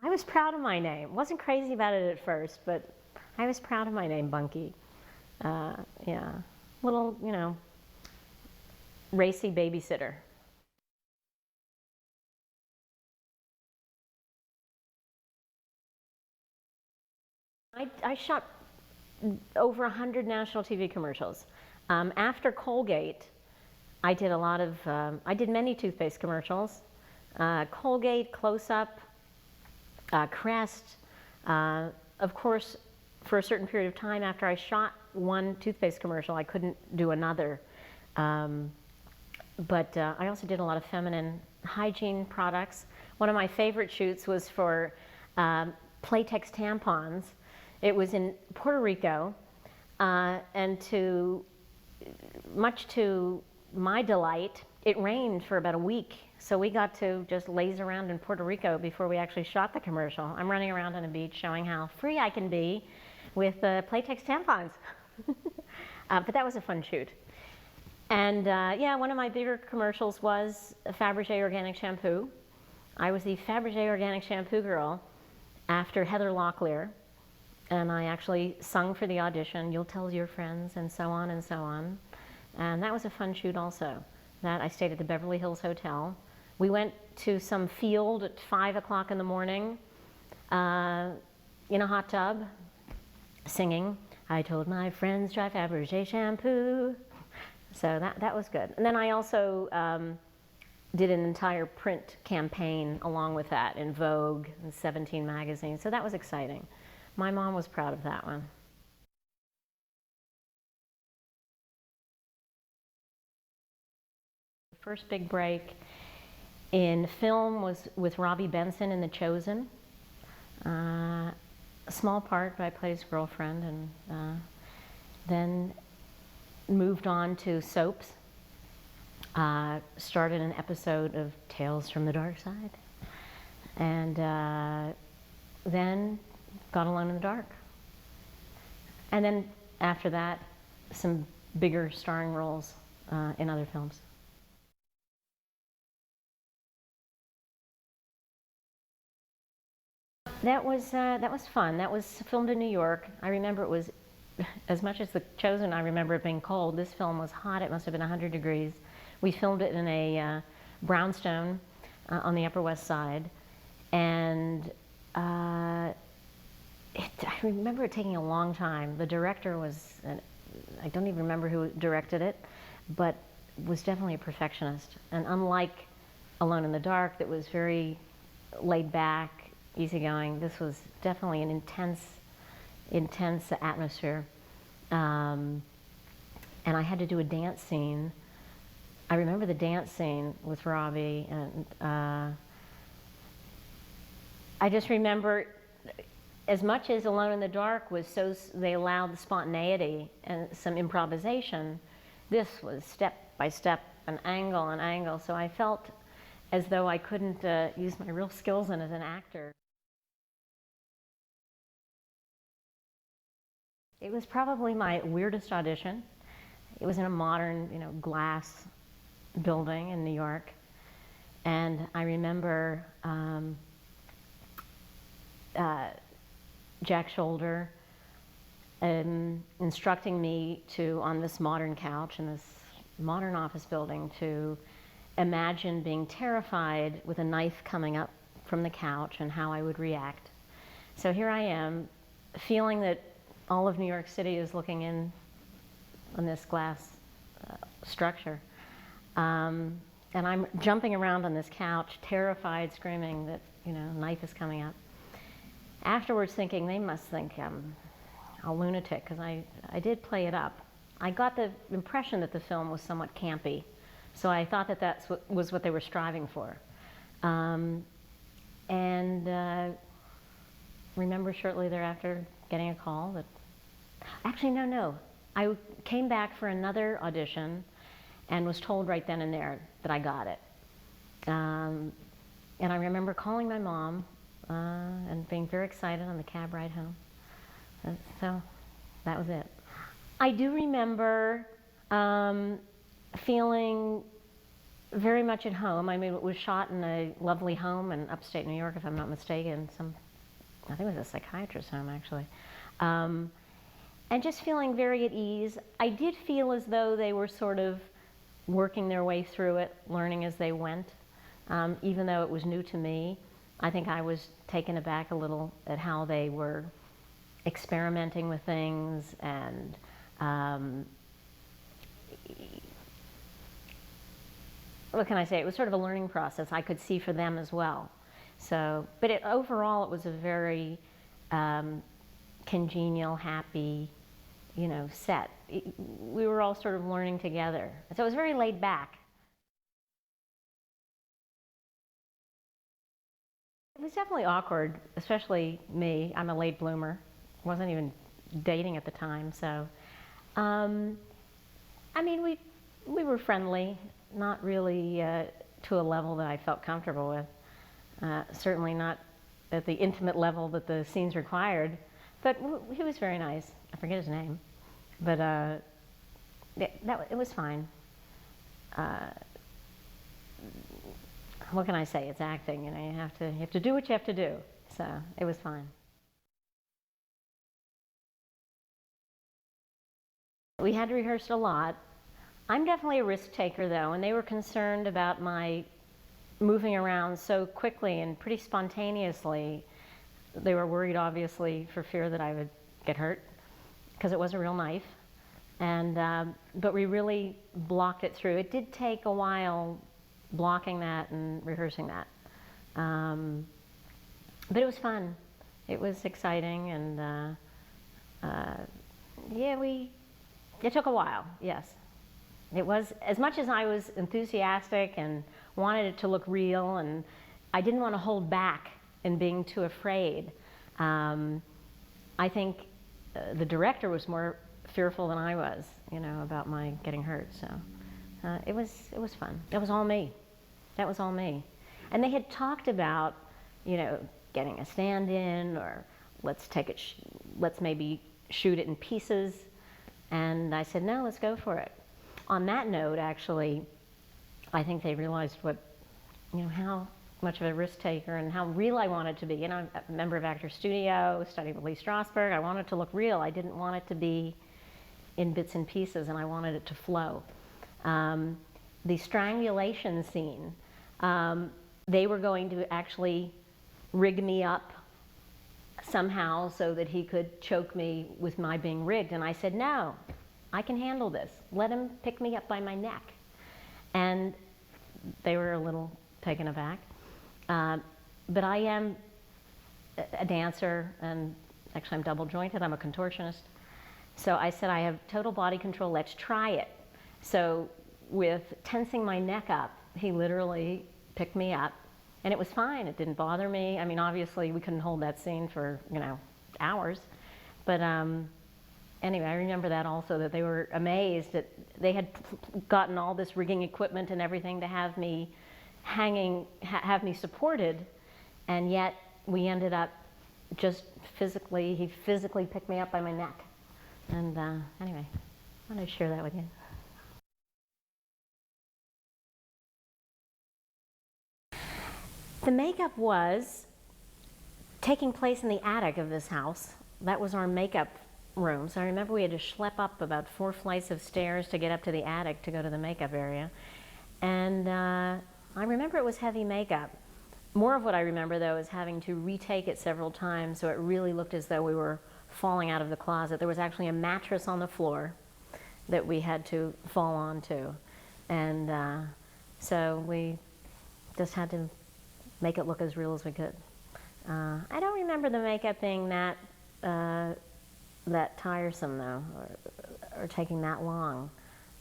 I was proud of my name. Wasn't crazy about it at first, but I was proud of my name, Bunky. Uh, yeah, little, racy babysitter. I shot over 100 national TV commercials. After Colgate, I did a lot of, I did many toothpaste commercials. Colgate, Close Up, Crest. Of course, for a certain period of time after I shot one toothpaste commercial, I couldn't do another. But I also did a lot of feminine hygiene products. One of my favorite shoots was for Playtex tampons. It was in Puerto Rico, and much to my delight, it rained for about a week. So we got to just laze around in Puerto Rico before we actually shot the commercial. I'm running around on a beach showing how free I can be with Playtex tampons. But that was a fun shoot. And yeah, one of my bigger commercials was Fabergé Organic Shampoo. I was the Fabergé Organic Shampoo girl after Heather Locklear. And I actually sung for the audition, You'll Tell Your Friends, and so on and so on. And that was a fun shoot also. That I stayed at the Beverly Hills Hotel. We went to some field at 5 o'clock in the morning in a hot tub, singing, I told my friends try Fabergé shampoo. So that was good. And then I also did an entire print campaign along with that in Vogue and 17 magazine. So that was exciting. My mom was proud of that one. The first big break in film was with Robbie Benson in The Chosen. A small part, but I played his girlfriend, and then moved on to soaps. Started an episode of Tales from the Dark Side, and then got Alone in the Dark. And then after that, some bigger starring roles in other films. That was fun. That was filmed in New York. I remember it was, as much as The Chosen, I remember it being cold. This film was hot. It must have been 100 degrees. We filmed it in a brownstone on the Upper West Side, and I remember it taking a long time. The director was, I don't even remember who directed it, but was definitely a perfectionist. And unlike Alone in the Dark, that was very laid back, easygoing, this was definitely an intense atmosphere. And I had to do a dance scene. I remember the dance scene with Robbie, and I just remember, as much as Alone in the Dark was they allowed the spontaneity and some improvisation, this was step by step, an angle, so I felt as though I couldn't use my real skills in as an actor. It was probably my weirdest audition. It was in a modern, glass building in New York, and I remember Jack Shoulder instructing me on this modern couch in this modern office building, to imagine being terrified with a knife coming up from the couch and how I would react. So here I am, feeling that all of New York City is looking in on this glass structure. And I'm jumping around on this couch, terrified, screaming that, knife is coming up. Afterwards thinking, they must think I'm a lunatic, because I did play it up. I got the impression that the film was somewhat campy, so I thought that was what they were striving for. And remember shortly thereafter getting a call that, actually no, I came back for another audition and was told right then and there that I got it. And I remember calling my mom and being very excited on the cab ride home. So that was it. I do remember feeling very much at home. I mean, it was shot in a lovely home in upstate New York, if I'm not mistaken. I think it was a psychiatrist's home, actually. And just feeling very at ease. I did feel as though they were sort of working their way through it, learning as they went. Even though it was new to me, I think I was taken aback a little at how they were experimenting with things, and what can I say? It was sort of a learning process I could see for them as well. So, but overall, it was a very congenial, happy, set. We were all sort of learning together. So it was very laid back. It was definitely awkward, especially me. I'm a late bloomer. Wasn't even dating at the time, so. I mean, we were friendly, not really to a level that I felt comfortable with. Certainly not at the intimate level that the scenes required, but he was very nice. I forget his name, but it was fine. What can I say? It's acting, you have to do what you have to do. So it was fine. We had to rehearse a lot. I'm definitely a risk taker, though, and they were concerned about my moving around so quickly and pretty spontaneously. They were worried, obviously, for fear that I would get hurt, because it was a real knife. And but we really blocked it through. It did take a while blocking that and rehearsing that. But it was fun. It was exciting, and it took a while, yes. It was, as much as I was enthusiastic and wanted it to look real, and I didn't want to hold back in being too afraid. I think the director was more fearful than I was, about my getting hurt. So it was fun. That was all me. That was all me. And they had talked about, getting a stand-in, or let's maybe shoot it in pieces. And I said, no, let's go for it. On that note, actually, I think they realized how much of a risk taker and how real I wanted to be. I'm a member of Actors Studio, studied with Lee Strasberg. I wanted it to look real. I didn't want it to be in bits and pieces, and I wanted it to flow. The strangulation scene, they were going to actually rig me up somehow so that he could choke me with my being rigged. And I said, no, I can handle this. Let him pick me up by my neck. And they were a little taken aback. But I am a dancer, and actually I'm double jointed. I'm a contortionist. So I said, I have total body control. Let's try it. So with tensing my neck up, he literally picked me up. And it was fine. It didn't bother me. I mean, obviously, we couldn't hold that scene for, hours. But anyway, I remember that also, that they were amazed that they had gotten all this rigging equipment and everything to have me have me supported, and yet we ended up just he physically picked me up by my neck. And anyway, I wanted to share that with you. The makeup was taking place in the attic of this house. That was our makeup room. So I remember we had to schlep up about 4 flights of stairs to get up to the attic to go to the makeup area. And I remember it was heavy makeup. More of what I remember, though, is having to retake it several times, so it really looked as though we were falling out of the closet. There was actually a mattress on the floor that we had to fall onto. And so we just had to make it look as real as we could. I don't remember the makeup being that tiresome, though, or taking that long.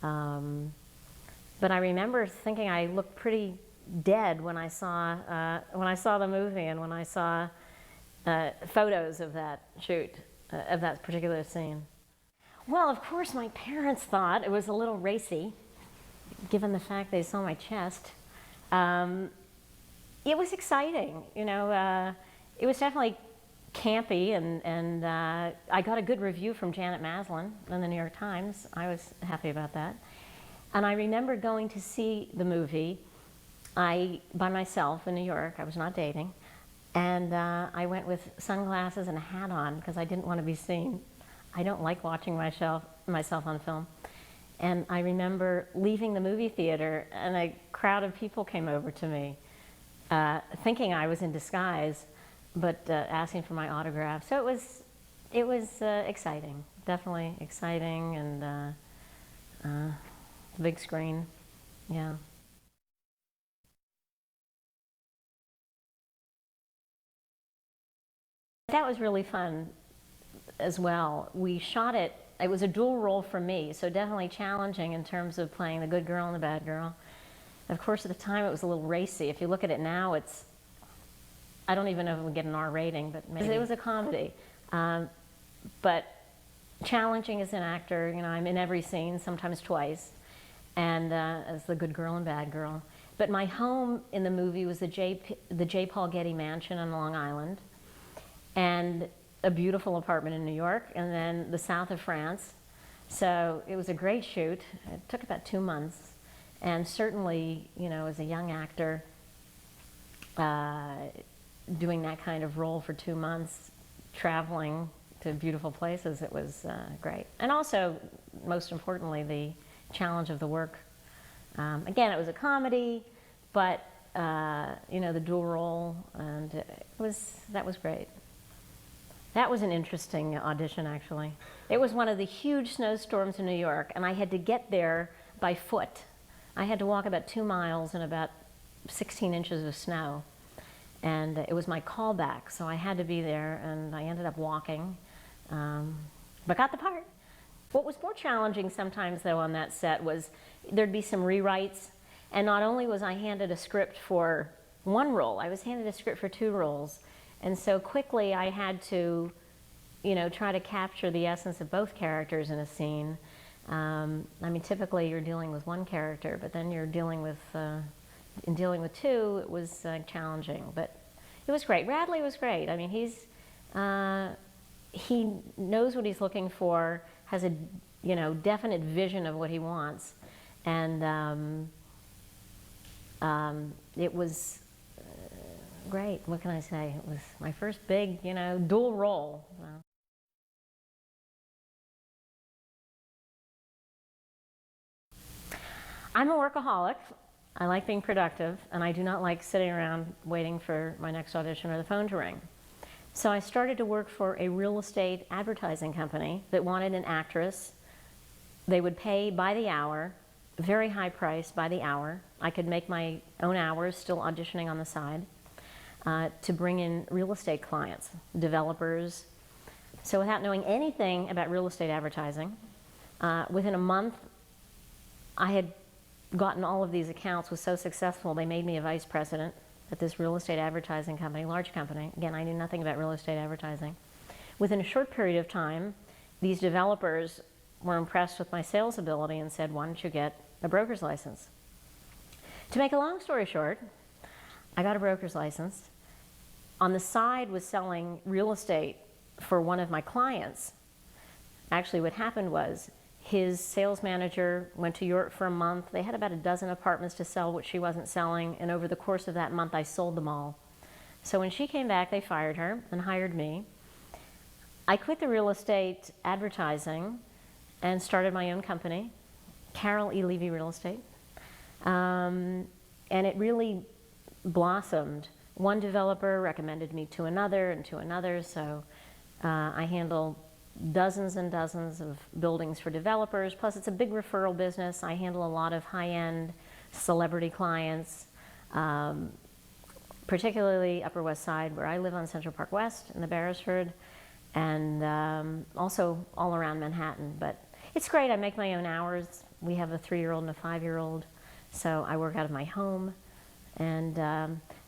But I remember thinking I looked pretty dead when I saw the movie, and when I saw photos of that shoot, of that particular scene. Well, of course, my parents thought it was a little racy, given the fact they saw my chest. It was exciting, it was definitely campy, and I got a good review from Janet Maslin in the New York Times. I was happy about that. And I remember going to see the movie by myself in New York. I was not dating. And I went with sunglasses and a hat on because I didn't want to be seen. I don't like watching myself on film. And I remember leaving the movie theater and a crowd of people came over to me, thinking I was in disguise, but asking for my autograph. So it was exciting, definitely exciting, and the big screen, yeah. That was really fun as well. We shot it, it was a dual role for me, so definitely challenging in terms of playing the good girl and the bad girl. Of course, at the time it was a little racy. If you look at it now, I don't even know if it would get an R rating, but maybe. It was a comedy. But challenging as an actor, you know, I'm in every scene, sometimes twice, and as the good girl and bad girl. But my home in the movie was the J. Paul Getty Mansion on Long Island, and a beautiful apartment in New York, and then the south of France. So it was a great shoot. It took about 2 months. And certainly, you know, as a young actor, doing that kind of role for 2 months, traveling to beautiful places, it was great. And also, most importantly, the challenge of the work. Again, it was a comedy, but, you know, the dual role, and that was great. That was an interesting audition, actually. It was one of the huge snowstorms in New York, and I had to get there by foot. I had to walk about 2 miles in about 16 inches of snow. And it was my callback, so I had to be there, and I ended up walking, but got the part. What was more challenging sometimes, though, on that set was there'd be some rewrites, and not only was I handed a script for 1 role, I was handed a script for 2 roles. And so quickly I had to, you know, try to capture the essence of both characters in a scene. I mean, typically you're dealing with 1 character, but then you're dealing with, in dealing with 2, it was challenging, but it was great. Radley was great. I mean, he knows what he's looking for, has a, you know, definite vision of what he wants, and it was great. What can I say? It was my first big, you know, dual role. I'm a workaholic. I like being productive, and I do not like sitting around waiting for my next audition or the phone to ring. So I started to work for a real estate advertising company that wanted an actress. They would pay by the hour, very high price by the hour. I could make my own hours, still auditioning on the side, to bring in real estate clients, developers. So without knowing anything about real estate advertising, within a month, I had gotten all of these accounts, was so successful, they made me a vice president at this real estate advertising company, large company. Again, I knew nothing about real estate advertising. Within a short period of time, these developers were impressed with my sales ability and said, why don't you get a broker's license? To make a long story short, I got a broker's license. On the side was selling real estate for one of my clients. Actually, what happened was his sales manager went to Europe for a month. They had about a dozen apartments to sell, which she wasn't selling, and over the course of that month, I sold them all. So when she came back, they fired her and hired me. I quit the real estate advertising and started my own company, Carol E. Levy Real Estate. And it really blossomed. One developer recommended me to another and to another, so I handle dozens and dozens of buildings for developers, plus it's a big referral business. I handle a lot of high-end celebrity clients, particularly Upper West Side, where I live on Central Park West in the Beresford, and also all around Manhattan. But it's great, I make my own hours. We have a 3-year-old and a 5-year-old, so I work out of my home. And,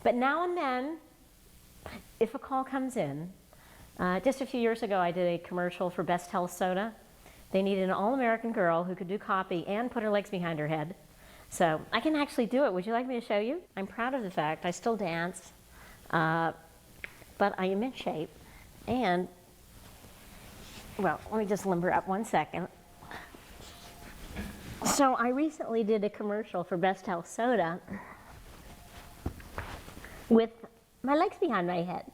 but now and then, if a call comes in, just a few years ago, I did a commercial for Best Health Soda. They needed an all-American girl who could do copy and put her legs behind her head. So I can actually do it. Would you like me to show you? I'm proud of the fact I still dance, but I am in shape. And, well, let me just limber up 1 second. So I recently did a commercial for Best Health Soda with my legs behind my head.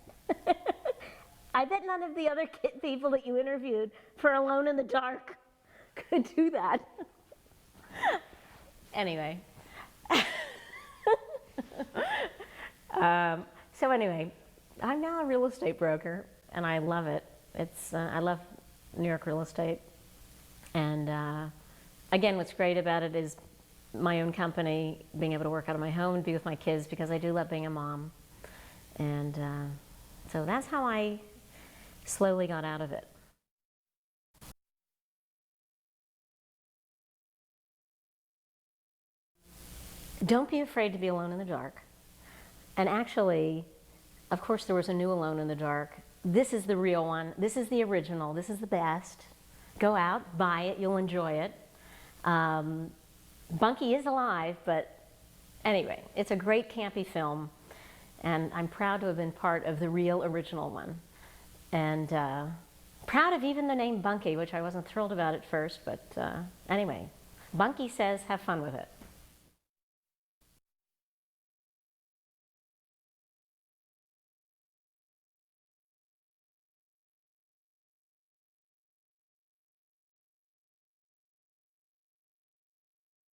I bet none of the other people that you interviewed for Alone in the Dark could do that. Anyway. So anyway, I'm now a real estate broker, and I love it. I love New York real estate. And again, what's great about it is my own company, being able to work out of my home and be with my kids, because I do love being a mom. And so that's how I slowly got out of it. Don't be afraid to be alone in the dark. And actually, of course, there was a new Alone in the Dark. This is the real one. This is the original. This is the best. Go out, buy it. You'll enjoy it. Bunky is alive, but anyway, it's a great campy film, and I'm proud to have been part of the real original one. And proud of even the name Bunky, which I wasn't thrilled about at first, but anyway, Bunky says have fun with it.